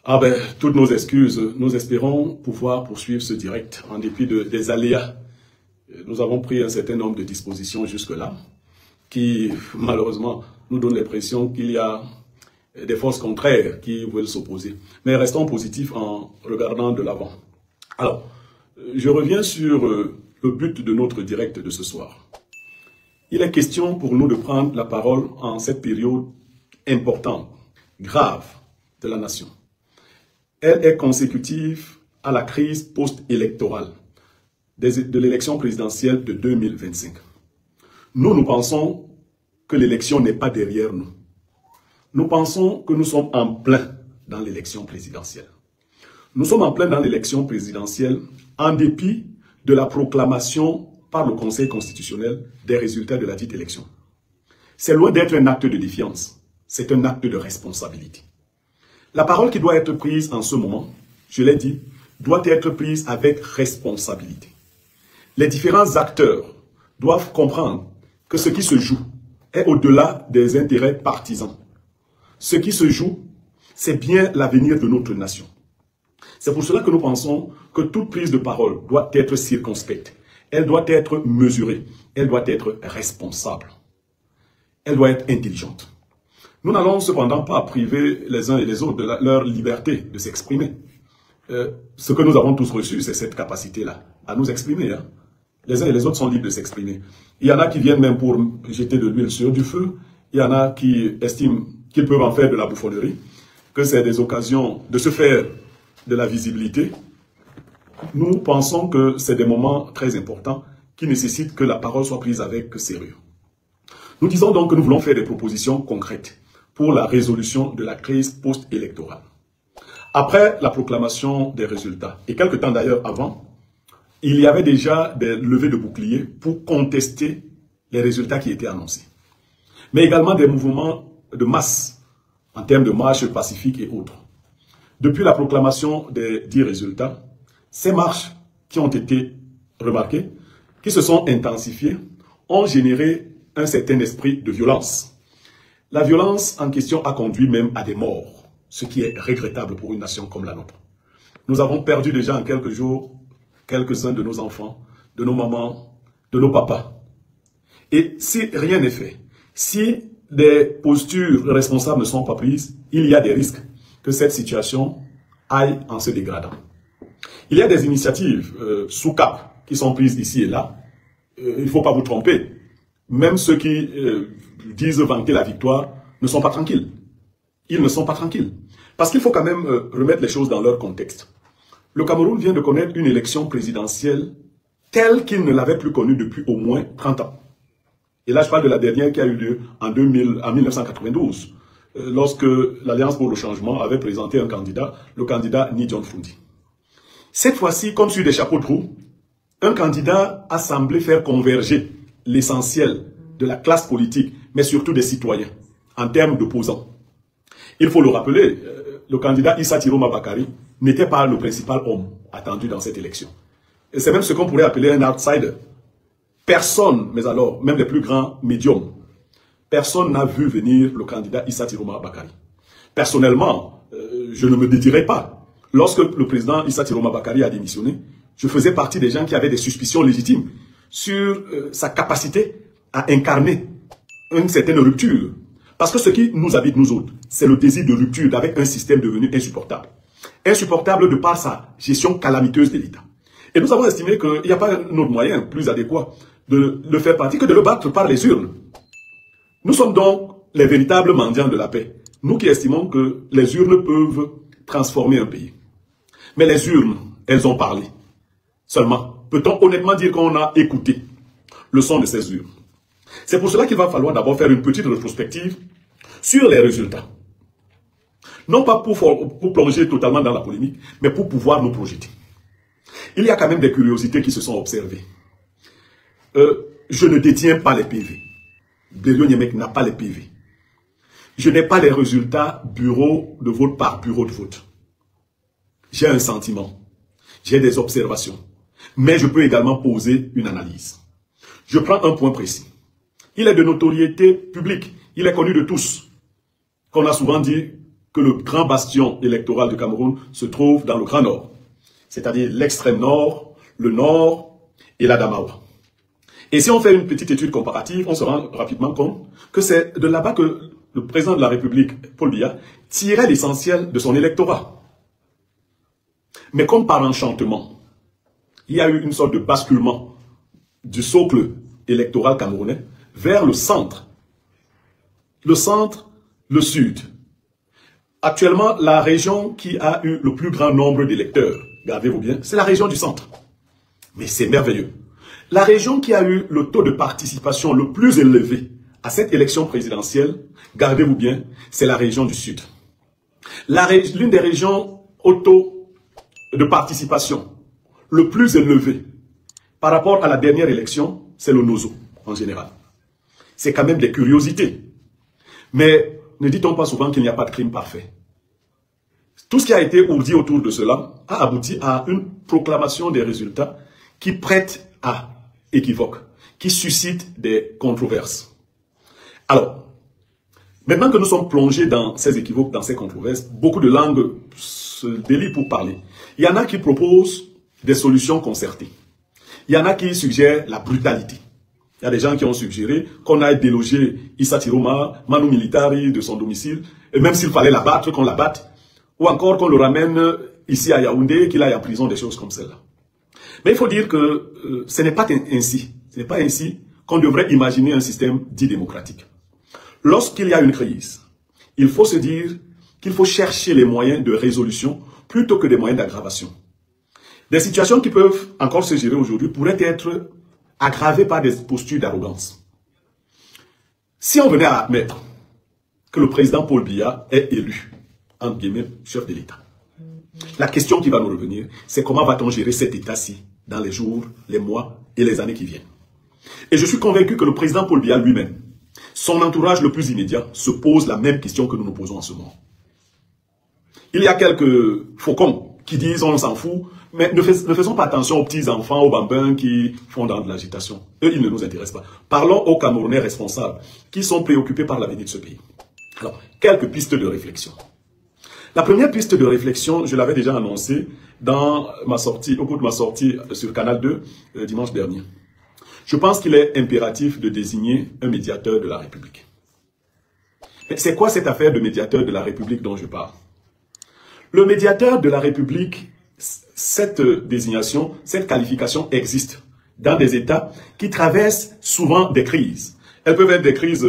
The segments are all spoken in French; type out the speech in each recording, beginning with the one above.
Ah ben, toutes nos excuses. Nous espérons pouvoir poursuivre ce direct en dépit des aléas. Nous avons pris un certain nombre de dispositions jusque-là qui, malheureusement, nous donnent l'impression qu'il y a des forces contraires qui veulent s'opposer. Mais restons positifs en regardant de l'avant. Alors, je reviens sur le but de notre direct de ce soir. Il est question pour nous de prendre la parole en cette période importante, grave de la nation. Elle est consécutive à la crise post-électorale de l'élection présidentielle de 2025. Nous pensons que l'élection n'est pas derrière nous. Nous pensons que nous sommes en plein dans l'élection présidentielle. Nous sommes en plein dans l'élection présidentielle en dépit de la proclamation par le Conseil constitutionnel des résultats de la dite élection. C'est loin d'être un acte de défiance, c'est un acte de responsabilité. La parole qui doit être prise en ce moment, je l'ai dit, doit être prise avec responsabilité. Les différents acteurs doivent comprendre que ce qui se joue est au-delà des intérêts partisans. Ce qui se joue, c'est bien l'avenir de notre nation. C'est pour cela que nous pensons que toute prise de parole doit être circonspecte. Elle doit être mesurée. Elle doit être responsable. Elle doit être intelligente. Nous n'allons cependant pas priver les uns et les autres de leur liberté de s'exprimer. Ce que nous avons tous reçu, c'est cette capacité-là, à nous exprimer. Hein. Les uns et les autres sont libres de s'exprimer. Il y en a qui viennent même pour jeter de l'huile sur du feu. Il y en a qui estiment qu'ils peuvent en faire de la bouffonnerie, que c'est des occasions de se faire de la visibilité. Nous pensons que c'est des moments très importants qui nécessitent que la parole soit prise avec sérieux. Nous disons donc que nous voulons faire des propositions concrètes pour la résolution de la crise post-électorale. Après la proclamation des résultats, et quelque temps d'ailleurs avant, il y avait déjà des levées de boucliers pour contester les résultats qui étaient annoncés. Mais également des mouvements de masse en termes de marches pacifiques et autres. Depuis la proclamation des 10 résultats, ces marches qui ont été remarquées, qui se sont intensifiées, ont généré un certain esprit de violence. La violence en question a conduit même à des morts, ce qui est regrettable pour une nation comme la nôtre. Nous avons perdu déjà en quelques jours quelques-uns de nos enfants, de nos mamans, de nos papas. Et si rien n'est fait, si des postures responsables ne sont pas prises, il y a des risques que cette situation aille en se dégradant. Il y a des initiatives sous cap qui sont prises ici et là. Il ne faut pas vous tromper. Même ceux qui disent vanter la victoire ne sont pas tranquilles. Ils ne sont pas tranquilles. Parce qu'il faut quand même remettre les choses dans leur contexte. Le Cameroun vient de connaître une élection présidentielle telle qu'il ne l'avait plus connue depuis au moins 30 ans. Et là, je parle de la dernière qui a eu lieu en 1992, lorsque l'Alliance pour le changement avait présenté un candidat, le candidat Ni John Fundi. Cette fois-ci, comme sur des chapeaux de roue, un candidat a semblé faire converger l'essentiel de la classe politique, mais surtout des citoyens, en termes d'opposants. Il faut le rappeler, le candidat Issa Tiroma Bakari n'était pas le principal homme attendu dans cette élection. Et c'est même ce qu'on pourrait appeler un outsider. Personne, mais alors, même les plus grands médiums, personne n'a vu venir le candidat Issa Tiroma Bakari. Personnellement, je ne me dédirais pas. Lorsque le président Issa Tiroma Bakari a démissionné, je faisais partie des gens qui avaient des suspicions légitimes sur sa capacité à incarner une certaine rupture. Parce que ce qui nous habite, nous autres, c'est le désir de rupture avec un système devenu insupportable. Insupportable de par sa gestion calamiteuse de l'État. Et nous avons estimé qu'il n'y a pas un autre moyen plus adéquat de le faire partie que de le battre par les urnes. Nous sommes donc les véritables mendiants de la paix. Nous qui estimons que les urnes peuvent transformer un pays. Mais les urnes, elles ont parlé. Seulement, peut-on honnêtement dire qu'on a écouté le son de ces urnes? C'est pour cela qu'il va falloir d'abord faire une petite rétrospective sur les résultats. Non pas pour plonger totalement dans la polémique, mais pour pouvoir nous projeter. Il y a quand même des curiosités qui se sont observées. Je ne détiens pas les PV. Blériot Niemek n'a pas les PV. Je n'ai pas les résultats bureau de vote par bureau de vote. J'ai un sentiment. J'ai des observations. Mais je peux également poser une analyse. Je prends un point précis. Il est de notoriété publique. Il est connu de tous. Qu'on a souvent dit que le grand bastion électoral du Cameroun se trouve dans le Grand Nord, c'est-à-dire l'extrême nord, le nord et l'Adamawa. Et si on fait une petite étude comparative, on se rend rapidement compte que c'est de là-bas que le président de la République, Paul Biya, tirait l'essentiel de son électorat. Mais comme par enchantement, il y a eu une sorte de basculement du socle électoral camerounais vers le centre. Le centre, le sud. Actuellement, la région qui a eu le plus grand nombre d'électeurs, gardez-vous bien, c'est la région du centre. Mais c'est merveilleux. La région qui a eu le taux de participation le plus élevé à cette élection présidentielle, gardez-vous bien, c'est la région du sud. L'une des régions au taux de participation le plus élevé par rapport à la dernière élection, c'est le Nozo en général. C'est quand même des curiosités. Mais ne dit-on pas souvent qu'il n'y a pas de crime parfait? Tout ce qui a été ourdi autour de cela a abouti à une proclamation des résultats qui prête à équivoque, qui suscite des controverses. Alors, maintenant que nous sommes plongés dans ces équivoques, dans ces controverses, beaucoup de langues se délient pour parler. Il y en a qui proposent des solutions concertées. Il y en a qui suggèrent la brutalité. Il y a des gens qui ont suggéré qu'on aille déloger Issa Tiroma, Manu Militari de son domicile, et même s'il fallait l'abattre, qu'on l'abatte, ou encore qu'on le ramène ici à Yaoundé, qu'il aille en prison, des choses comme celle-là. Mais il faut dire que ce n'est pas ainsi. Ce n'est pas ainsi qu'on devrait imaginer un système dit démocratique. Lorsqu'il y a une crise, il faut se dire qu'il faut chercher les moyens de résolution plutôt que des moyens d'aggravation. Des situations qui peuvent encore se gérer aujourd'hui pourraient être aggravées par des postures d'arrogance. Si on venait à admettre que le président Paul Biya est élu, entre guillemets, chef de l'État, la question qui va nous revenir, c'est comment va-t-on gérer cet État-ci dans les jours, les mois et les années qui viennent. Et je suis convaincu que le président Paul Biya lui-même, son entourage le plus immédiat, se pose la même question que nous nous posons en ce moment. Il y a quelques faucons qui disent on s'en fout, mais ne faisons pas attention aux petits enfants, aux bambins qui font dans de l'agitation. Eux, ils ne nous intéressent pas. Parlons aux Camerounais responsables qui sont préoccupés par l'avenir de ce pays. Alors, quelques pistes de réflexion. La première piste de réflexion, je l'avais déjà annoncée dans ma sortie, au cours de ma sortie sur Canal 2 dimanche dernier. Je pense qu'il est impératif de désigner un médiateur de la République. Mais c'est quoi cette affaire de médiateur de la République dont je parle? Le médiateur de la République, cette désignation, cette qualification existe dans des États qui traversent souvent des crises. Elles peuvent être des crises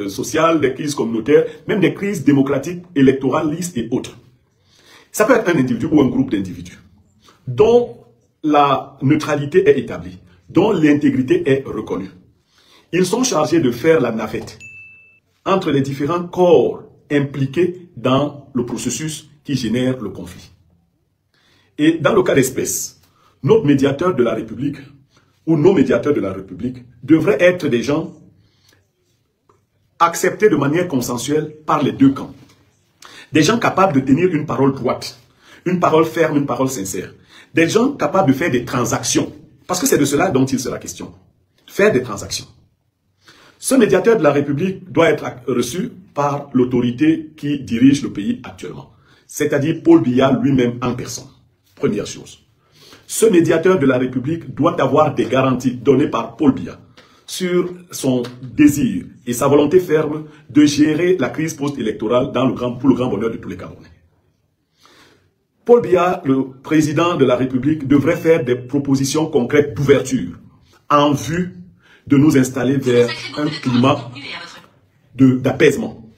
sociales, des crises communautaires, même des crises démocratiques, électoralistes et autres. Ça peut être un individu ou un groupe d'individus dont la neutralité est établie, dont l'intégrité est reconnue. Ils sont chargés de faire la navette entre les différents corps impliqués dans le processus qui génère le conflit. Et dans le cas d'espèce, notre médiateur de la République ou nos médiateurs de la République devraient être des gens acceptés de manière consensuelle par les deux camps. Des gens capables de tenir une parole droite, une parole ferme, une parole sincère. Des gens capables de faire des transactions. Parce que c'est de cela dont il sera question. Faire des transactions. Ce médiateur de la République doit être reçu par l'autorité qui dirige le pays actuellement. C'est-à-dire Paul Biya lui-même en personne. Première chose. Ce médiateur de la République doit avoir des garanties données par Paul Biya sur son désir et sa volonté ferme de gérer la crise post-électorale pour le grand bonheur de tous les Camerounais. Paul Biya, le président de la République, devrait faire des propositions concrètes d'ouverture en vue de nous installer vers un climat d'apaisement.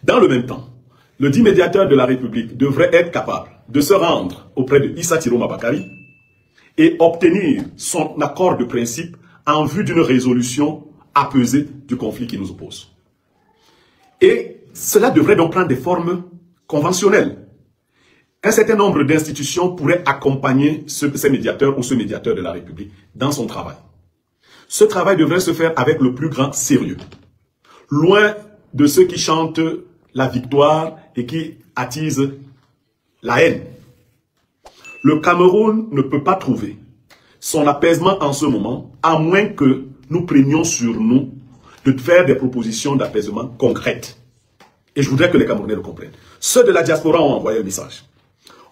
Dans le même temps, le dit médiateur de la République devrait être capable de se rendre auprès de Issa Tiroma Bakari et obtenir son accord de principe en vue d'une résolution apaisée du conflit qui nous oppose. Et cela devrait donc prendre des formes conventionnelles. Un certain nombre d'institutions pourraient accompagner ces médiateurs ou ce médiateur de la République dans son travail. Ce travail devrait se faire avec le plus grand sérieux. Loin de ceux qui chantent la victoire et qui attisent la haine. Le Cameroun ne peut pas trouver son apaisement en ce moment, à moins que nous prenions sur nous de faire des propositions d'apaisement concrètes Et je voudrais que les Camerounais le comprennent. Ceux de la diaspora ont envoyé un message.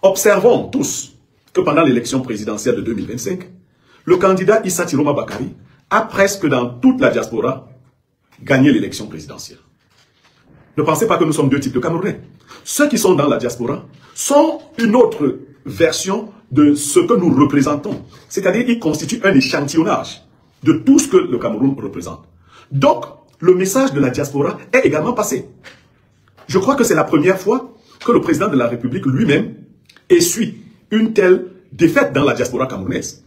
Observons tous que pendant l'élection présidentielle de 2025, le candidat Issa Tiroma Bakari a presque dans toute la diaspora gagné l'élection présidentielle. Ne pensez pas que nous sommes deux types de Camerounais. Ceux qui sont dans la diaspora sont une autre version de ce que nous représentons. C'est-à-dire qu'ils constituent un échantillonnage de tout ce que le Cameroun représente. Donc, le message de la diaspora est également passé. Je crois que c'est la première fois que le président de la République lui-même essuie une telle défaite dans la diaspora camerounaise.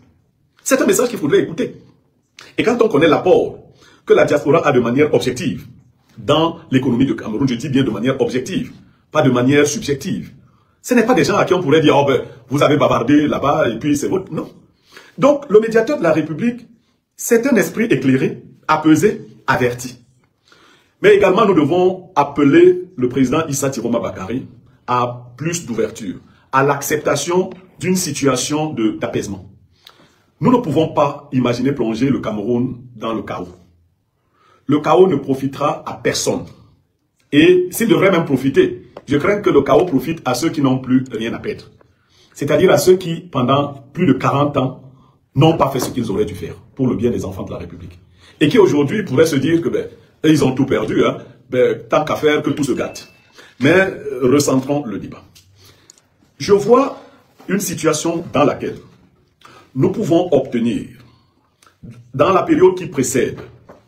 C'est un message qu'il faudrait écouter. Et quand on connaît l'apport que la diaspora a de manière objective dans l'économie du Cameroun, je dis bien de manière objective, pas de manière subjective. Ce n'est pas des gens à qui on pourrait dire, oh ben, vous avez bavardé là-bas et puis c'est votre... Non. Donc, le médiateur de la République, c'est un esprit éclairé, apaisé, averti. Mais également, nous devons appeler le président Issa Tiroma Bakari à plus d'ouverture, à l'acceptation d'une situation d'apaisement. Nous ne pouvons pas imaginer plonger le Cameroun dans le chaos. Le chaos ne profitera à personne. Et s'il devrait même profiter, je crains que le chaos profite à ceux qui n'ont plus rien à perdre. C'est-à-dire à ceux qui, pendant plus de 40 ans, n'ont pas fait ce qu'ils auraient dû faire pour le bien des enfants de la République. Et qui aujourd'hui pourraient se dire que ils ont tout perdu, hein, tant qu'à faire que tout se gâte. Mais recentrons le débat. Je vois une situation dans laquelle nous pouvons obtenir, dans la période qui précède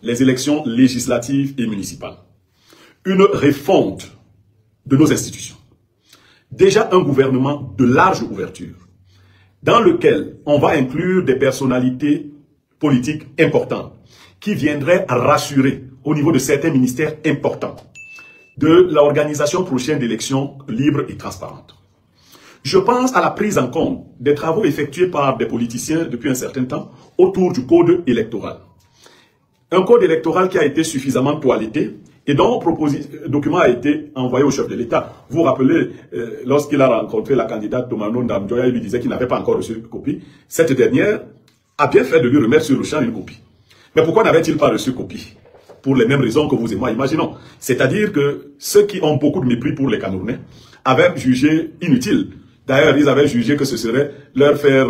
les élections législatives et municipales, une refonte de nos institutions. Déjà un gouvernement de large ouverture, dans lequel on va inclure des personnalités politiques importantes, qui viendraient rassurer au niveau de certains ministères importants, de l'organisation prochaine d'élections libres et transparentes. Je pense à la prise en compte des travaux effectués par des politiciens depuis un certain temps autour du code électoral. Un code électoral qui a été suffisamment toiletté et dont le document a été envoyé au chef de l'État. Vous vous rappelez, lorsqu'il a rencontré la candidate Tomano Ndamjoya, il lui disait qu'il n'avait pas encore reçu une copie. Cette dernière a bien fait de lui remettre sur le champ une copie. Mais pourquoi n'avait-il pas reçu copie? Pour les mêmes raisons que vous et moi imaginons. C'est-à-dire que ceux qui ont beaucoup de mépris pour les Camerounais avaient jugé inutile. D'ailleurs, ils avaient jugé que ce serait leur faire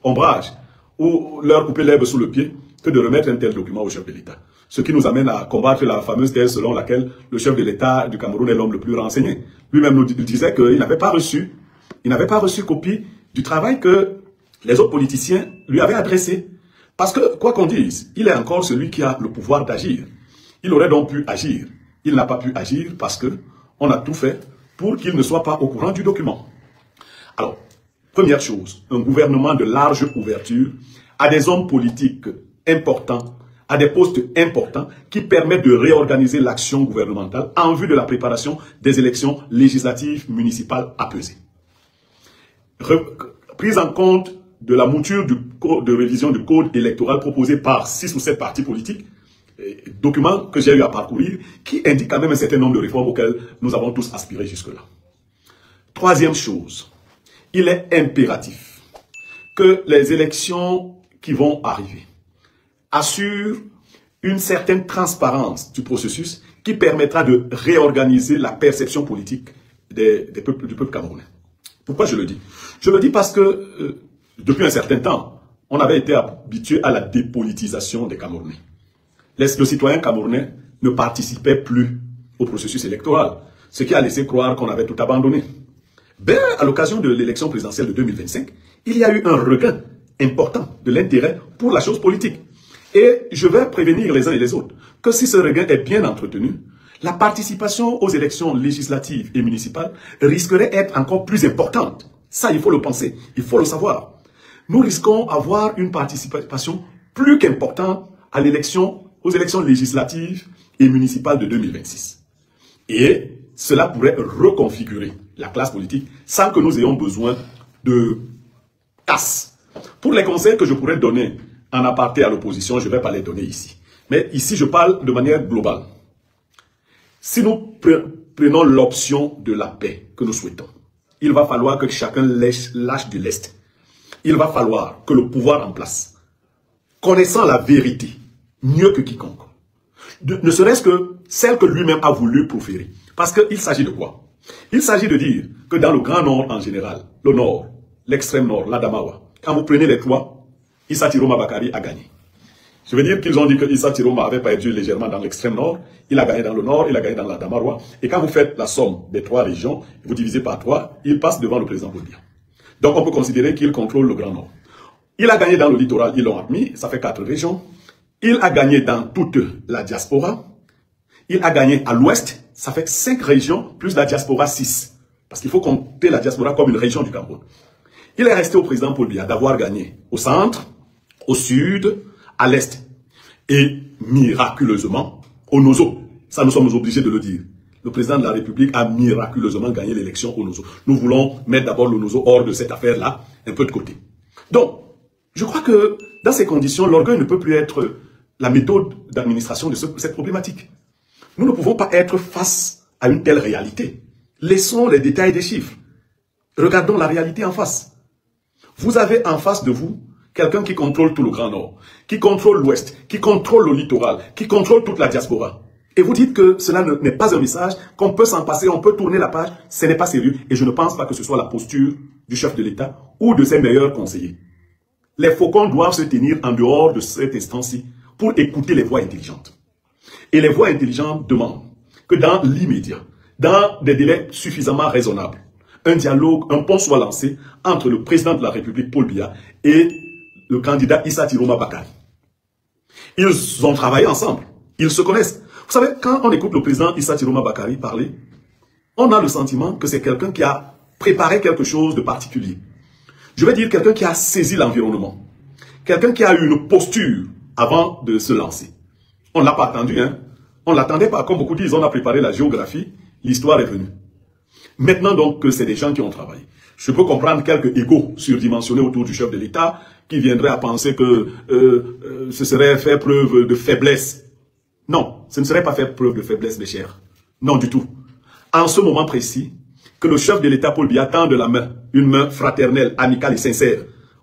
ombrage ou leur couper l'herbe sous le pied que de remettre un tel document au chef de l'État. Ce qui nous amène à combattre la fameuse thèse selon laquelle le chef de l'État du Cameroun est l'homme le plus renseigné. Lui-même nous disait qu'il n'avait pas reçu copie du travail que les autres politiciens lui avaient adressé. Parce que, quoi qu'on dise, il est encore celui qui a le pouvoir d'agir. Il aurait donc pu agir. Il n'a pas pu agir parce que on a tout fait pour qu'il ne soit pas au courant du document. Alors, première chose, un gouvernement de large ouverture à des hommes politiques importants, à des postes importants qui permettent de réorganiser l'action gouvernementale en vue de la préparation des élections législatives municipales apaisées. Prise en compte de la mouture du code de révision du code électoral proposé par 6 ou 7 partis politiques, document que j'ai eu à parcourir, qui indique quand même un certain nombre de réformes auxquelles nous avons tous aspiré jusque-là. Troisième chose, il est impératif que les élections qui vont arriver assurent une certaine transparence du processus qui permettra de réorganiser la perception politique du peuple camerounais. Pourquoi je le dis? Je le dis parce que depuis un certain temps, on avait été habitué à la dépolitisation des Camerounais. Le citoyen camerounais ne participait plus au processus électoral, ce qui a laissé croire qu'on avait tout abandonné. Ben, à l'occasion de l'élection présidentielle de 2025, il y a eu un regain important de l'intérêt pour la chose politique. Et je vais prévenir les uns et les autres que si ce regain est bien entretenu, la participation aux élections législatives et municipales risquerait d'être encore plus importante. Ça, il faut le penser, il faut le savoir. Nous risquons d'avoir une participation plus qu'importante aux élections législatives et municipales de 2026. Et cela pourrait reconfigurer la classe politique sans que nous ayons besoin de casse. Pour les conseils que je pourrais donner en aparté à l'opposition, je ne vais pas les donner ici. Mais ici, je parle de manière globale. Si nous prenons l'option de la paix que nous souhaitons, il va falloir que chacun lâche du lest. Il va falloir que le pouvoir en place, connaissant la vérité, mieux que quiconque, ne serait-ce que celle que lui-même a voulu proférer. Parce qu'il s'agit de quoi? Il s'agit de dire que dans le Grand Nord en général, le Nord, l'extrême Nord, l'Adamawa, quand vous prenez les trois, Issa Tiroma Bakari a gagné. Je veux dire qu'ils ont dit que Issa Tiroma avait perdu légèrement dans l'extrême Nord, il a gagné dans le Nord, il a gagné dans l'Adamawa, et quand vous faites la somme des trois régions, vous divisez par 3, il passe devant le président Paul Biya. Donc on peut considérer qu'il contrôle le Grand Nord. Il a gagné dans le littoral, ils l'ont admis, ça fait 4 régions. Il a gagné dans toute la diaspora. Il a gagné à l'ouest, ça fait 5 régions, plus la diaspora 6. Parce qu'il faut compter la diaspora comme une région du Cameroun. Il est resté au président Paul Biya d'avoir gagné au centre, au sud, à l'est. Et miraculeusement, au Nozo. Ça, nous sommes obligés de le dire. Le président de la République a miraculeusement gagné l'élection au Nozo. Nous voulons mettre d'abord le Nozo hors de cette affaire-là, un peu de côté. Donc, je crois que dans ces conditions, l'orgueil ne peut plus être la méthode d'administration de cette problématique. Nous ne pouvons pas être face à une telle réalité. Laissons les détails des chiffres. Regardons la réalité en face. Vous avez en face de vous quelqu'un qui contrôle tout le Grand Nord, qui contrôle l'Ouest, qui contrôle le littoral, qui contrôle toute la diaspora. Et vous dites que cela n'est pas un message, qu'on peut s'en passer, on peut tourner la page. Ce n'est pas sérieux. Et je ne pense pas que ce soit la posture du chef de l'État ou de ses meilleurs conseillers. Les faucons doivent se tenir en dehors de cette instance-ci pour écouter les voix intelligentes. Et les voix intelligentes demandent que dans l'immédiat, dans des délais suffisamment raisonnables, un dialogue, un pont soit lancé entre le président de la République, Paul Biya, et le candidat Issa Tiroma Bakari. Ils ont travaillé ensemble, ils se connaissent. Vous savez, quand on écoute le président Issa Tiroma Bakari parler, on a le sentiment que c'est quelqu'un qui a préparé quelque chose de particulier. Je vais dire quelqu'un qui a saisi l'environnement. Quelqu'un qui a eu une posture avant de se lancer. On ne l'a pas attendu, hein. On ne l'attendait pas. Comme beaucoup disent, on a préparé la géographie, l'histoire est venue. Maintenant donc que c'est des gens qui ont travaillé. Je peux comprendre quelques égos surdimensionnés autour du chef de l'État qui viendraient à penser que ce serait faire preuve de faiblesse. Non, ce ne serait pas faire preuve de faiblesse, mes chers. Non du tout. En ce moment précis, que le chef de l'État Paul Biya tende la main, une main fraternelle, amicale et sincère,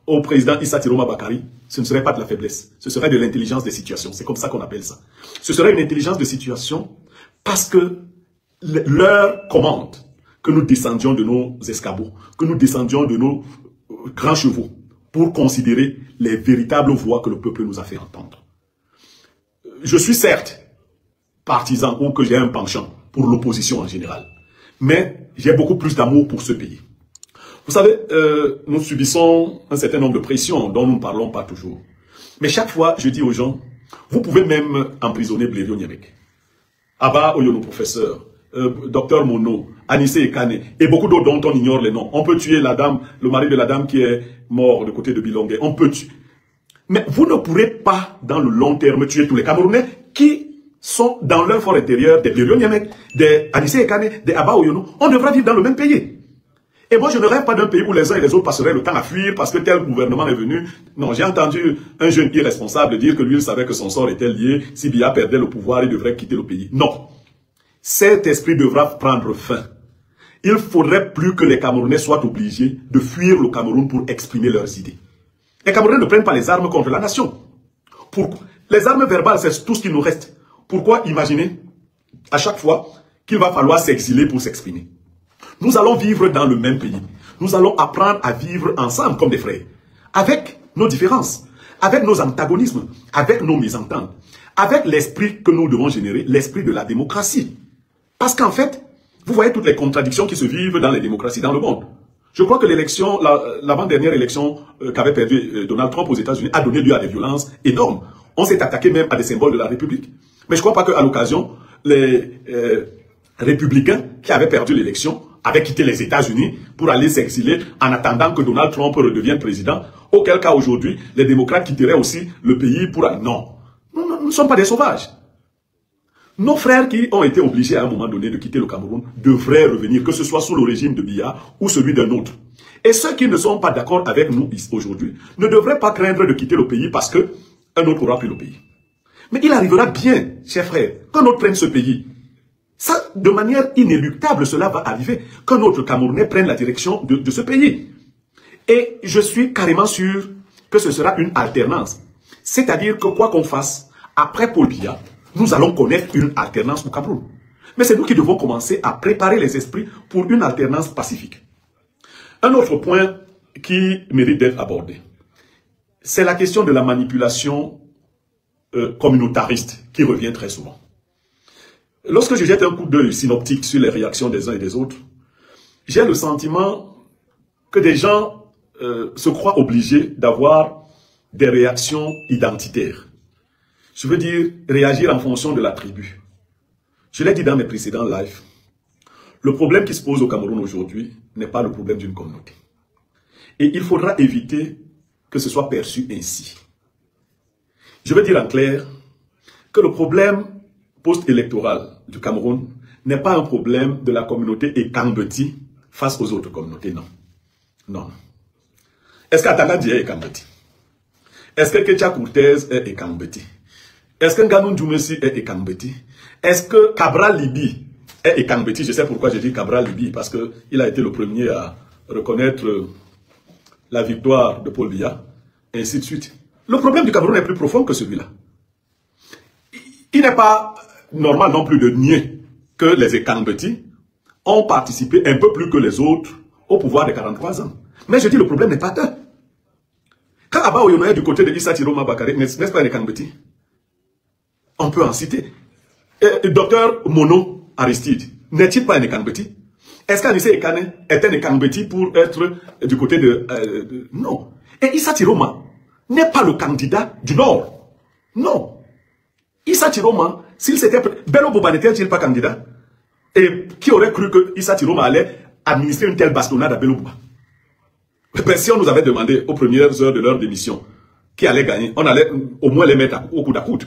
au président Issa Tiroma Bakari, ce ne serait pas de la faiblesse, ce serait de l'intelligence des situations. C'est comme ça qu'on appelle ça. Ce serait une intelligence de situation parce que leur commande que nous descendions de nos escabeaux, que nous descendions de nos grands chevaux pour considérer les véritables voix que le peuple nous a fait entendre. Je suis certes partisan ou que j'ai un penchant pour l'opposition en général, mais j'ai beaucoup plus d'amour pour ce pays. Vous savez, nous subissons un certain nombre de pressions dont nous ne parlons pas toujours. Mais chaque fois, je dis aux gens, vous pouvez même emprisonner Blériot Nyamek, Abba Oyono, professeur, Docteur Mono, Anissé Ekane, et beaucoup d'autres dont on ignore les noms. On peut tuer la dame, le mari de la dame qui est mort de côté de Bilongué. On peut tuer. Mais vous ne pourrez pas, dans le long terme, tuer tous les Camerounais qui sont dans leur fort intérieur, des Blériot Nyamek, des Anissé Ekane, des Abba Oyono. On devra vivre dans le même pays. Et moi, je ne rêve pas d'un pays où les uns et les autres passeraient le temps à fuir parce que tel gouvernement est venu. Non, j'ai entendu un jeune irresponsable dire que lui, il savait que son sort était lié. Si Biya perdait le pouvoir, il devrait quitter le pays. Non. Cet esprit devra prendre fin. Il ne faudrait plus que les Camerounais soient obligés de fuir le Cameroun pour exprimer leurs idées. Les Camerounais ne prennent pas les armes contre la nation. Pourquoi? Les armes verbales, c'est tout ce qui nous reste. Pourquoi imaginer à chaque fois qu'il va falloir s'exiler pour s'exprimer? Nous allons vivre dans le même pays. Nous allons apprendre à vivre ensemble comme des frères. Avec nos différences, avec nos antagonismes, avec nos mésententes, avec l'esprit que nous devons générer, l'esprit de la démocratie. Parce qu'en fait, vous voyez toutes les contradictions qui se vivent dans les démocraties dans le monde. Je crois que l'élection, l'avant-dernière élection qu'avait perdu Donald Trump aux États-Unis a donné lieu à des violences énormes. On s'est attaqué même à des symboles de la République. Mais je ne crois pas qu'à l'occasion, les républicains qui avaient perdu l'élection avaient quitté les États-Unis pour aller s'exiler en attendant que Donald Trump redevienne président. Auquel cas aujourd'hui, les démocrates quitteraient aussi le pays pour... Non, nous ne sommes pas des sauvages. Nos frères qui ont été obligés à un moment donné de quitter le Cameroun devraient revenir, que ce soit sous le régime de Biya ou celui d'un autre. Et ceux qui ne sont pas d'accord avec nous aujourd'hui ne devraient pas craindre de quitter le pays parce qu'un autre aura pris le pays. Mais il arrivera bien, chers frères, qu'un autre prenne ce pays. Ça, de manière inéluctable, cela va arriver. Qu'un autre Camerounais prenne la direction de ce pays. Et je suis carrément sûr que ce sera une alternance. C'est-à-dire que quoi qu'on fasse, après Paul Biya, nous allons connaître une alternance au Cameroun. Mais c'est nous qui devons commencer à préparer les esprits pour une alternance pacifique. Un autre point qui mérite d'être abordé, c'est la question de la manipulation communautariste qui revient très souvent. Lorsque je jette un coup d'œil synoptique sur les réactions des uns et des autres, j'ai le sentiment que des gens se croient obligés d'avoir des réactions identitaires. Je veux dire, réagir en fonction de la tribu. Je l'ai dit dans mes précédents lives, le problème qui se pose au Cameroun aujourd'hui n'est pas le problème d'une communauté. Et il faudra éviter que ce soit perçu ainsi. Je veux dire en clair que le problème post-électoral du Cameroun n'est pas un problème de la communauté Ekambeti face aux autres communautés, non. Non. Est-ce qu'Atangandi est Ekambeti? Est-ce que Ketia Cortez est Ekambeti? Est-ce que Nganou Djoumessi est Ekambeti? Est-ce que Cabral Libi est Ekambeti? Je sais pourquoi je dis Cabral Libi, parce qu'il a été le premier à reconnaître la victoire de Paul Biya, et ainsi de suite. Le problème du Cameroun est plus profond que celui-là. Il n'est pas normal non plus de nier que les Ekambeti ont participé un peu plus que les autres au pouvoir de 43 ans. Mais je dis, le problème n'est pas eux. Quand Abba Oyono est du côté de Issa Tiroma Bakary, n'est-ce pas un Ekambeti? On peut en citer. Et Docteur Mono Aristide, n'est-il pas un Ekambeti? Est-ce qu'Anissé Ekane est un Ekambeti pour être du côté de... Non. Et Issa Tiroma n'est pas le candidat du Nord. Non. Issa Tiroma, s'il s'était... Bello Boba n'était-il pas candidat? Et qui aurait cru que Issa Tiroma allait administrer une telle bastonnade à Bello Boba? Ben, si on nous avait demandé aux premières heures de leur démission qui allait gagner, on allait au moins les mettre au coude à coude.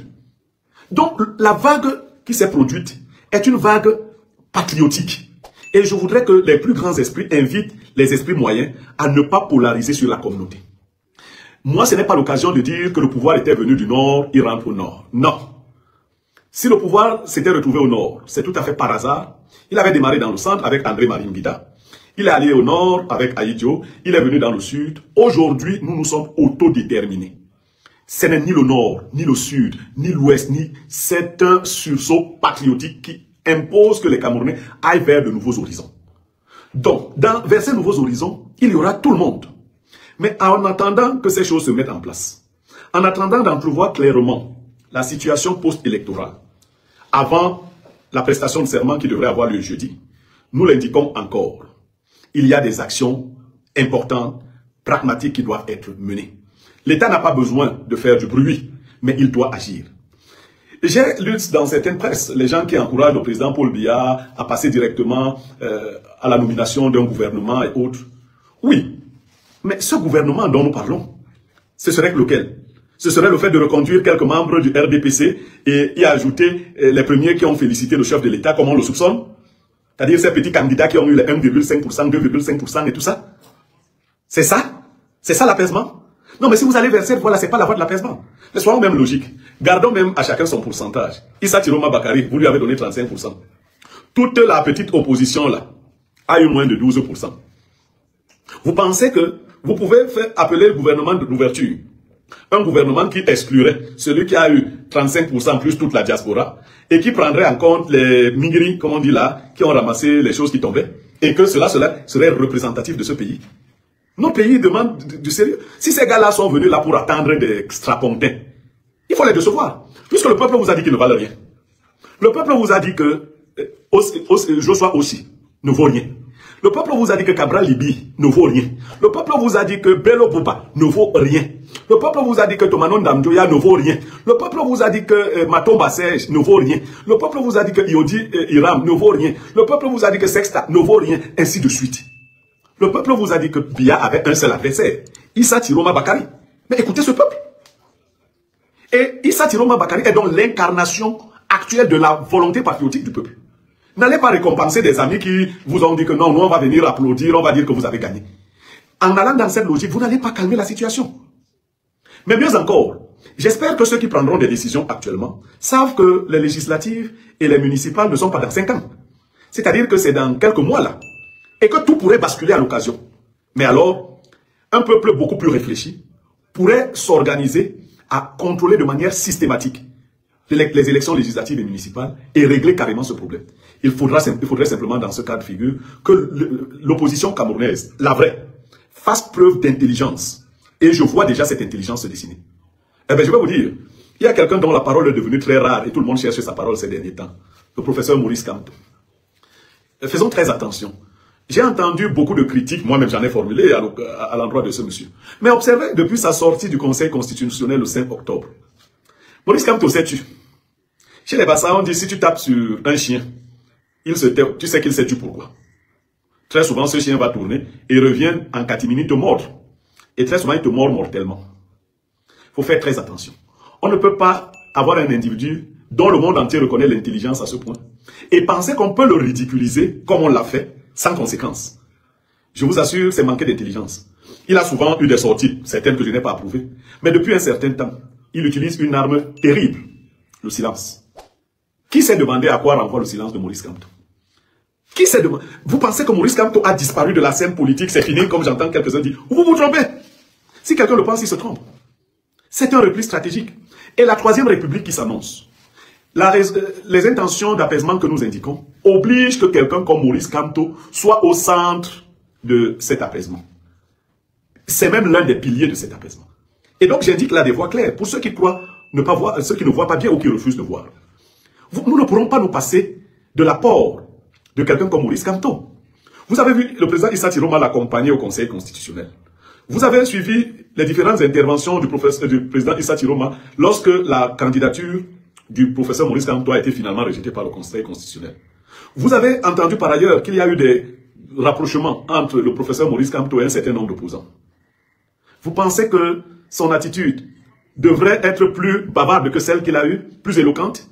Donc, la vague qui s'est produite est une vague patriotique. Et je voudrais que les plus grands esprits invitent les esprits moyens à ne pas polariser sur la communauté. Moi, ce n'est pas l'occasion de dire que le pouvoir était venu du Nord, il rentre au Nord. Non. Si le pouvoir s'était retrouvé au Nord, c'est tout à fait par hasard. Il avait démarré dans le centre avec André Maringida. Il est allé au Nord avec Aïdjo. Il est venu dans le Sud. Aujourd'hui, nous nous sommes autodéterminés. Ce n'est ni le Nord, ni le Sud, ni l'Ouest, ni... C'est un sursaut patriotique qui impose que les Camerounais aillent vers de nouveaux horizons. Donc, vers ces nouveaux horizons, il y aura tout le monde. Mais en attendant que ces choses se mettent en place, en attendant d'entrevoir clairement la situation post-électorale, avant la prestation de serment qui devrait avoir lieu jeudi, nous l'indiquons encore. Il y a des actions importantes, pragmatiques qui doivent être menées. L'État n'a pas besoin de faire du bruit, mais il doit agir. J'ai lu dans certaines presses les gens qui encouragent le président Paul Biya à passer directement à la nomination d'un gouvernement et autres. Oui, mais ce gouvernement dont nous parlons, ce serait lequel? Ce serait le fait de reconduire quelques membres du RDPC et y ajouter les premiers qui ont félicité le chef de l'État, comme on le soupçonne. C'est-à-dire ces petits candidats qui ont eu les 1,5%, 2,5% et tout ça. C'est ça? C'est ça l'apaisement? Non, mais si vous allez vers cette voie-là, ce n'est pas la voie de l'apaisement. Mais soyons même logiques. Gardons même à chacun son pourcentage. Issa Tiroma Bakary, vous lui avez donné 35%. Toute la petite opposition là a eu moins de 12%. Vous pensez que vous pouvez faire appeler le gouvernement d'ouverture, un gouvernement qui exclurait celui qui a eu 35% plus toute la diaspora et qui prendrait en compte les mingris, comme on dit là, qui ont ramassé les choses qui tombaient, et que cela serait représentatif de ce pays. Nos pays demandent du sérieux. Si ces gars-là sont venus là pour attendre des strapontins, il faut les décevoir. Puisque le peuple vous a dit qu'ils ne valent rien. Le peuple vous a dit que Joshua aussi ne vaut rien. Le peuple vous a dit que Cabral Libi ne vaut rien. Le peuple vous a dit que Bello Boba ne vaut rien. Le peuple vous a dit que Tomanon Damjoya ne vaut rien. Le peuple vous a dit que Matomba Serge ne vaut rien. Le peuple vous a dit que Iodi Iram ne vaut rien. Le peuple vous a dit que Sexta ne vaut rien, ainsi de suite. Le peuple vous a dit que Biya avait un seul adversaire, Issa Tiroma Bakary. Mais écoutez ce peuple. Et Issa Tiroma Bakary est donc l'incarnation actuelle de la volonté patriotique du peuple. N'allez pas récompenser des amis qui vous ont dit que non, nous on va venir applaudir, on va dire que vous avez gagné. En allant dans cette logique, vous n'allez pas calmer la situation. Mais mieux encore, j'espère que ceux qui prendront des décisions actuellement savent que les législatives et les municipales ne sont pas dans 5 ans. C'est-à-dire que c'est dans quelques mois là. Et que tout pourrait basculer à l'occasion. Mais alors, un peuple beaucoup plus réfléchi pourrait s'organiser à contrôler de manière systématique les élections législatives et municipales et régler carrément ce problème. Il faudrait simplement, dans ce cas de figure, que l'opposition camerounaise, la vraie, fasse preuve d'intelligence. Et je vois déjà cette intelligence se dessiner. Eh bien, je vais vous dire, il y a quelqu'un dont la parole est devenue très rare et tout le monde cherche sa parole ces derniers temps. Le professeur Maurice Kamto. Faisons très attention. J'ai entendu beaucoup de critiques, moi-même j'en ai formulé à l'endroit de ce monsieur. Mais observez, depuis sa sortie du Conseil constitutionnel le 5 octobre, Maurice Kamto s'est tu. Chez les Bassa, on dit si tu tapes sur un chien, tu sais qu'il s'est tu pourquoi. Très souvent, ce chien va tourner et revient en catimini te mordre. Et très souvent, il te mord mortellement. Il faut faire très attention. On ne peut pas avoir un individu dont le monde entier reconnaît l'intelligence à ce point et penser qu'on peut le ridiculiser comme on l'a fait, sans conséquence. Je vous assure, c'est manquer d'intelligence. Il a souvent eu des sorties, certaines que je n'ai pas approuvées. Mais depuis un certain temps, il utilise une arme terrible, le silence. Qui s'est demandé à quoi renvoie le silence de Maurice Kamto? Qui s'est demandé? Vous pensez que Maurice Kamto a disparu de la scène politique, c'est fini, comme j'entends quelques-uns dire, ou vous vous trompez? Si quelqu'un le pense, il se trompe. C'est un repli stratégique. Et la Troisième République qui s'annonce, les intentions d'apaisement que nous indiquons obligent que quelqu'un comme Maurice Kamto soit au centre de cet apaisement. C'est même l'un des piliers de cet apaisement. Et donc j'indique là des voies claires pour ceux qui croient ne pas voir, ceux qui ne voient pas bien ou qui refusent de voir. Nous ne pourrons pas nous passer de l'apport de quelqu'un comme Maurice Kamto. Vous avez vu, le président Issa Tiroma l'accompagner au Conseil constitutionnel. Vous avez suivi les différentes interventions du président Issa Tiroma lorsque la candidature du professeur Maurice Kamto a été finalement rejetée par le Conseil constitutionnel. Vous avez entendu par ailleurs qu'il y a eu des rapprochements entre le professeur Maurice Kamto et un certain nombre d'opposants. Vous pensez que son attitude devrait être plus bavarde que celle qu'il a eue, plus éloquente?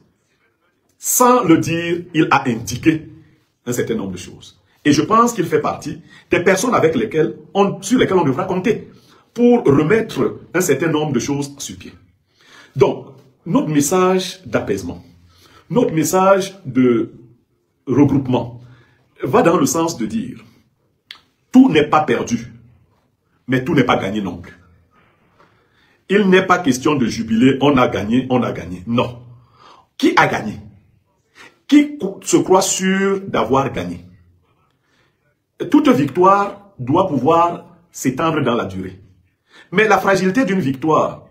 Sans le dire, il a indiqué un certain nombre de choses. Et je pense qu'il fait partie des personnes sur lesquelles on devra compter pour remettre un certain nombre de choses sur pied. Donc, notre message d'apaisement, notre message de regroupement va dans le sens de dire tout n'est pas perdu, mais tout n'est pas gagné non plus. Il n'est pas question de jubiler, on a gagné, on a gagné. Non. Qui a gagné? Qui se croit sûr d'avoir gagné? Toute victoire doit pouvoir s'étendre dans la durée. Mais la fragilité d'une victoire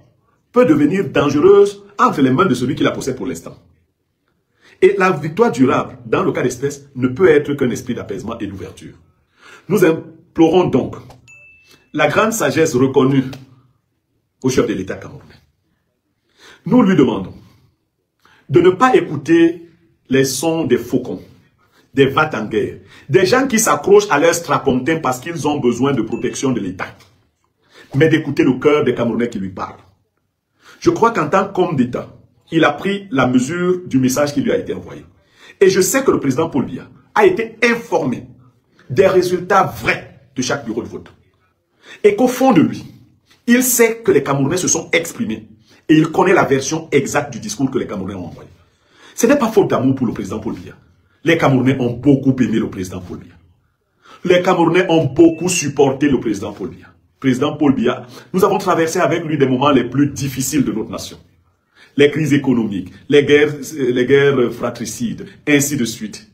peut devenir dangereuse entre les mains de celui qui la possède pour l'instant. Et la victoire durable, dans le cas d'espèce, ne peut être qu'un esprit d'apaisement et d'ouverture. Nous implorons donc la grande sagesse reconnue au chef de l'État camerounais. Nous lui demandons de ne pas écouter les sons des faucons, des va-t-en-guerre, des gens qui s'accrochent à leur strapontin parce qu'ils ont besoin de protection de l'État, mais d'écouter le cœur des Camerounais qui lui parlent. Je crois qu'en tant qu'homme d'État, il a pris la mesure du message qui lui a été envoyé. Et je sais que le président Paul Biya a été informé des résultats vrais de chaque bureau de vote. Et qu'au fond de lui, il sait que les Camerounais se sont exprimés et il connaît la version exacte du discours que les Camerounais ont envoyé. Ce n'est pas faute d'amour pour le président Paul Biya. Les Camerounais ont beaucoup aimé le président Paul Biya. Les Camerounais ont beaucoup supporté le président Paul Biya. Président Paul Biya, nous avons traversé avec lui des moments les plus difficiles de notre nation. Les crises économiques, les guerres fratricides, ainsi de suite.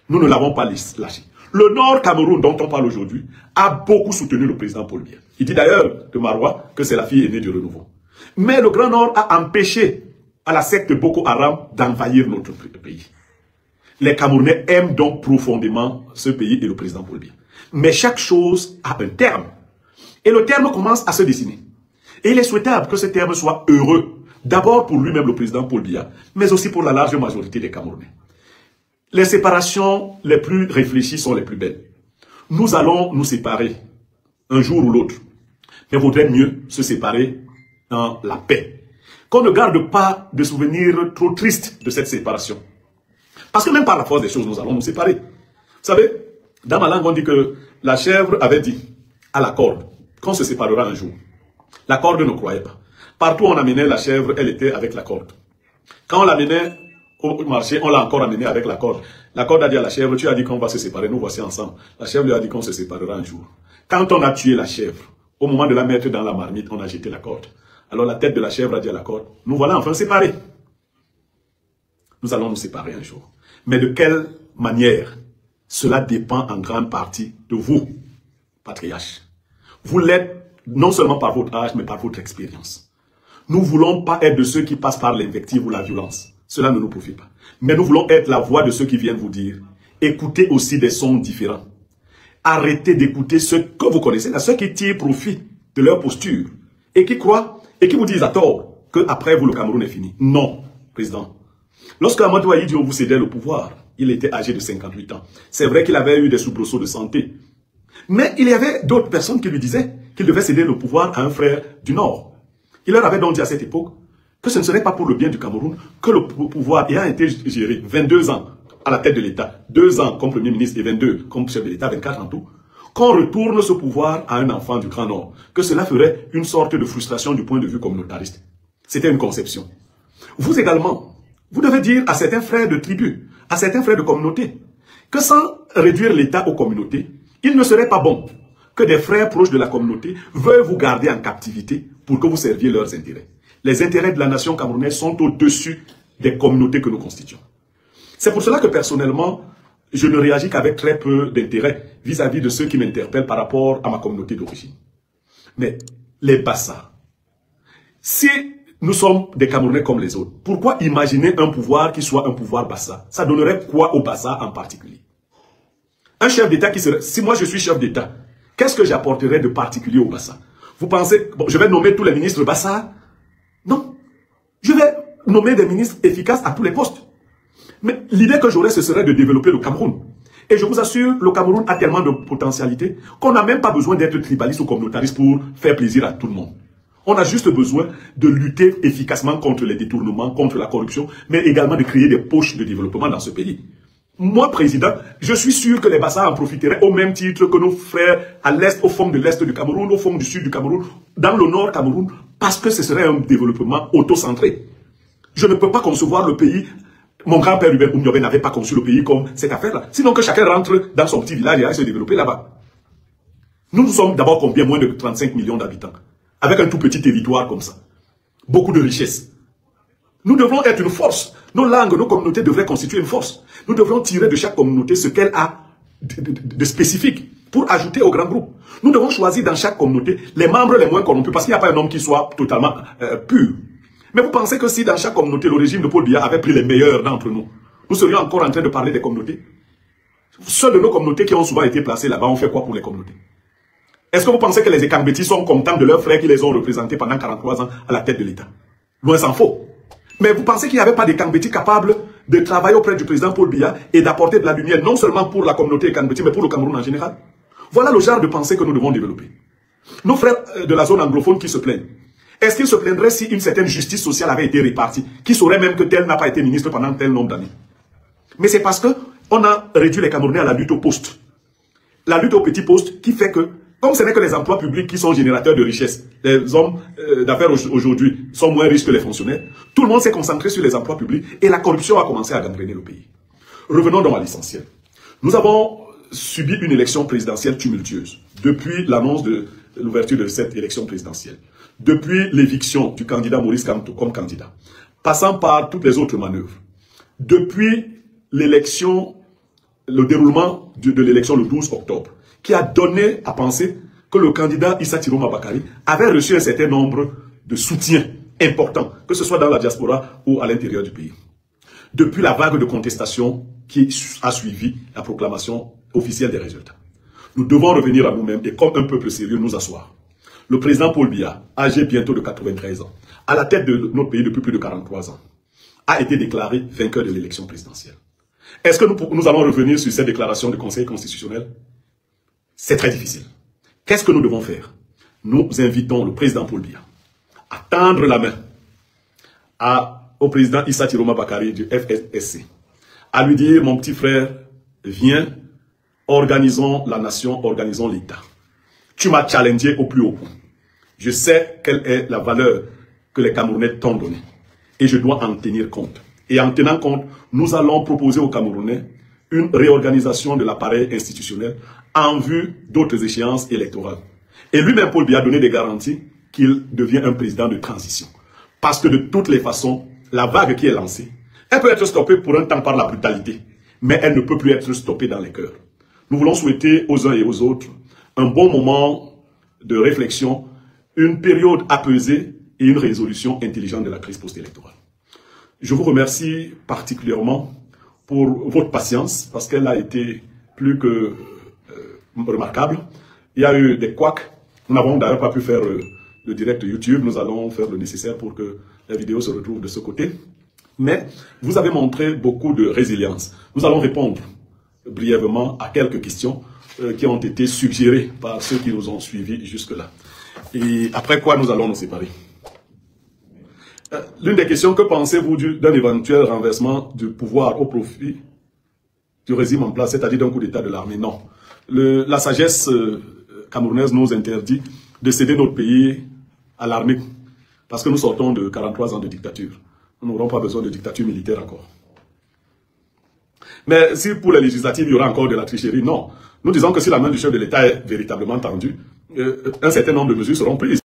Nous ne l'avons pas lâché. Le Nord Cameroun, dont on parle aujourd'hui, a beaucoup soutenu le président Paul Biya. Il dit d'ailleurs de Marois que c'est la fille aînée du renouveau. Mais le Grand Nord a empêché à la secte Boko Haram d'envahir notre pays. Les Camerounais aiment donc profondément ce pays et le président Paul Biya. Mais chaque chose a un terme. Et le terme commence à se dessiner. Et il est souhaitable que ce terme soit heureux. D'abord pour lui-même, le président Paul Biya, mais aussi pour la large majorité des Camerounais. Les séparations les plus réfléchies sont les plus belles. Nous allons nous séparer un jour ou l'autre. Mais il vaudrait mieux se séparer dans la paix. Qu'on ne garde pas de souvenirs trop tristes de cette séparation. Parce que même par la force des choses, nous allons nous séparer. Vous savez, dans ma langue, on dit que la chèvre avait dit à la corde qu'on se séparera un jour. La corde ne croyait pas. Partout où on amenait la chèvre, elle était avec la corde. Quand on l'amenait au marché, on l'a encore amenée avec la corde. La corde a dit à la chèvre, tu as dit qu'on va se séparer, nous voici ensemble. La chèvre lui a dit qu'on se séparera un jour. Quand on a tué la chèvre, au moment de la mettre dans la marmite, on a jeté la corde. Alors la tête de la chèvre a dit à la corde, nous voilà enfin séparés. nous allons nous séparer un jour. Mais de quelle manière? Cela dépend en grande partie de vous, patriarches. Vous l'êtes non seulement par votre âge, mais par votre expérience. Nous ne voulons pas être de ceux qui passent par l'invective ou la violence. Cela ne nous profite pas. Mais nous voulons être la voix de ceux qui viennent vous dire, écoutez aussi des sons différents. Arrêtez d'écouter ceux que vous connaissez, là, ceux qui tirent profit de leur posture et qui croient et qui vous disent à tort qu'après vous, le Cameroun est fini. Non, président. Lorsque Amadou Ahidjo vous cédait le pouvoir, il était âgé de 58 ans. C'est vrai qu'il avait eu des soubresauts de santé. Mais il y avait d'autres personnes qui lui disaient qu'il devait céder le pouvoir à un frère du Nord. Il leur avait donc dit à cette époque que ce ne serait pas pour le bien du Cameroun que le pouvoir ayant été géré 22 ans à la tête de l'État, 2 ans comme Premier ministre et 22 comme chef de l'État, 24 en tout, qu'on retourne ce pouvoir à un enfant du Grand Nord, que cela ferait une sorte de frustration du point de vue communautariste. C'était une conception. Vous également, vous devez dire à certains frères de tribus, à certains frères de communauté, que sans réduire l'État aux communautés, il ne serait pas bon que des frères proches de la communauté veuillent vous garder en captivité pour que vous serviez leurs intérêts. Les intérêts de la nation camerounaise sont au-dessus des communautés que nous constituons. C'est pour cela que personnellement, je ne réagis qu'avec très peu d'intérêt vis-à-vis de ceux qui m'interpellent par rapport à ma communauté d'origine. Mais les Bassa, si nous sommes des Camerounais comme les autres, pourquoi imaginer un pouvoir qui soit un pouvoir Bassa? Ça donnerait quoi au Bassa en particulier? Un chef d'État qui serait... Si moi je suis chef d'État, qu'est-ce que j'apporterais de particulier au Bassa? Vous pensez... Bon, je vais nommer tous les ministres Bassa? Non. Je vais nommer des ministres efficaces à tous les postes. Mais l'idée que j'aurais, ce serait de développer le Cameroun. Et je vous assure, le Cameroun a tellement de potentialité qu'on n'a même pas besoin d'être tribaliste ou communautariste pour faire plaisir à tout le monde. On a juste besoin de lutter efficacement contre les détournements, contre la corruption, mais également de créer des poches de développement dans ce pays. Moi, président, je suis sûr que les Bassa en profiteraient au même titre que nos frères à l'est, au fond de l'est du Cameroun, au fond du sud du Cameroun, dans le nord Cameroun, parce que ce serait un développement auto-centré. Je ne peux pas concevoir le pays. Mon grand-père Hubert Oumniobé n'avait pas conçu le pays comme cette affaire-là. Sinon que chacun rentre dans son petit village et aille se développer là-bas. Nous sommes d'abord combien? Moins de 35 millions d'habitants. Avec un tout petit territoire comme ça. Beaucoup de richesses. Nous devons être une force. Nos langues, nos communautés devraient constituer une force. Nous devons tirer de chaque communauté ce qu'elle a de spécifique pour ajouter au grand groupe. Nous devons choisir dans chaque communauté les membres les moins corrompus parce qu'il n'y a pas un homme qui soit totalement pur. Mais vous pensez que si dans chaque communauté, le régime de Paul Biya avait pris les meilleurs d'entre nous, nous serions encore en train de parler des communautés? Seules nos communautés qui ont souvent été placées là-bas ont fait quoi pour les communautés? Est-ce que vous pensez que les Ekambeti sont contents de leurs frères qui les ont représentés pendant 43 ans à la tête de l'État? Loin s'en faut. Mais vous pensez qu'il n'y avait pas d'Ekambeti capables de travailler auprès du président Paul Biya et d'apporter de la lumière, non seulement pour la communauté Ekambeti, mais pour le Cameroun en général? Voilà le genre de pensée que nous devons développer. Nos frères de la zone anglophone qui se plaignent, est-ce qu'ils se plaindraient si une certaine justice sociale avait été répartie, qui saurait même que tel n'a pas été ministre pendant tel nombre d'années? Mais c'est parce qu'on a réduit les Camerounais à la lutte au poste. La lutte au petit poste qui fait que, comme ce n'est que les emplois publics qui sont générateurs de richesse, les hommes d'affaires aujourd'hui sont moins riches que les fonctionnaires, tout le monde s'est concentré sur les emplois publics et la corruption a commencé à gangréner le pays. Revenons donc à l'essentiel. Nous avons subi une élection présidentielle tumultueuse depuis l'annonce de l'ouverture de cette élection présidentielle. Depuis l'éviction du candidat Maurice Kamto comme candidat, passant par toutes les autres manœuvres, depuis l'élection, le déroulement de l'élection le 12 octobre, qui a donné à penser que le candidat Issa Tiroma Bakari avait reçu un certain nombre de soutiens importants, que ce soit dans la diaspora ou à l'intérieur du pays. Depuis la vague de contestation qui a suivi la proclamation officielle des résultats. Nous devons revenir à nous-mêmes et comme un peuple sérieux nous asseoir. Le président Paul Biya, âgé bientôt de 93 ans, à la tête de notre pays depuis plus de 43 ans, a été déclaré vainqueur de l'élection présidentielle. Est-ce que nous allons revenir sur cette déclaration du Conseil constitutionnel? C'est très difficile. Qu'est-ce que nous devons faire? Nous invitons le président Paul Biya à tendre la main au président Issa Tiroma Bakari du FSC, à lui dire, mon petit frère, viens, organisons la nation, organisons l'État. Tu m'as challengé au plus haut point. Je sais quelle est la valeur que les Camerounais t'ont donnée. Et je dois en tenir compte. Et en tenant compte, nous allons proposer aux Camerounais une réorganisation de l'appareil institutionnel en vue d'autres échéances électorales. Et lui-même, Paul Biya, a donné des garanties qu'il devient un président de transition. Parce que de toutes les façons, la vague qui est lancée, Elle peut être stoppée pour un temps par la brutalité, mais elle ne peut plus être stoppée dans les cœurs. Nous voulons souhaiter aux uns et aux autres un bon moment de réflexion, une période apaisée et une résolution intelligente de la crise post-électorale. Je vous remercie particulièrement pour votre patience, parce qu'elle a été plus que remarquable. Il y a eu des couacs. Nous n'avons d'ailleurs pas pu faire le direct YouTube. Nous allons faire le nécessaire pour que la vidéo se retrouve de ce côté. Mais vous avez montré beaucoup de résilience. Nous allons répondre brièvement à quelques questions qui ont été suggérées par ceux qui nous ont suivis jusque-là. Et après quoi, nous allons nous séparer. L'une des questions, que pensez-vous d'un éventuel renversement du pouvoir au profit du régime en place, c'est-à-dire d'un coup d'État de l'armée? Non. La sagesse camerounaise nous interdit de céder notre pays à l'armée parce que nous sortons de 43 ans de dictature. Nous n'aurons pas besoin de dictature militaire encore. Mais si pour les législatives, il y aura encore de la tricherie, non. Nous disons que si la main du chef de l'État est véritablement tendue, un certain nombre de mesures seront prises.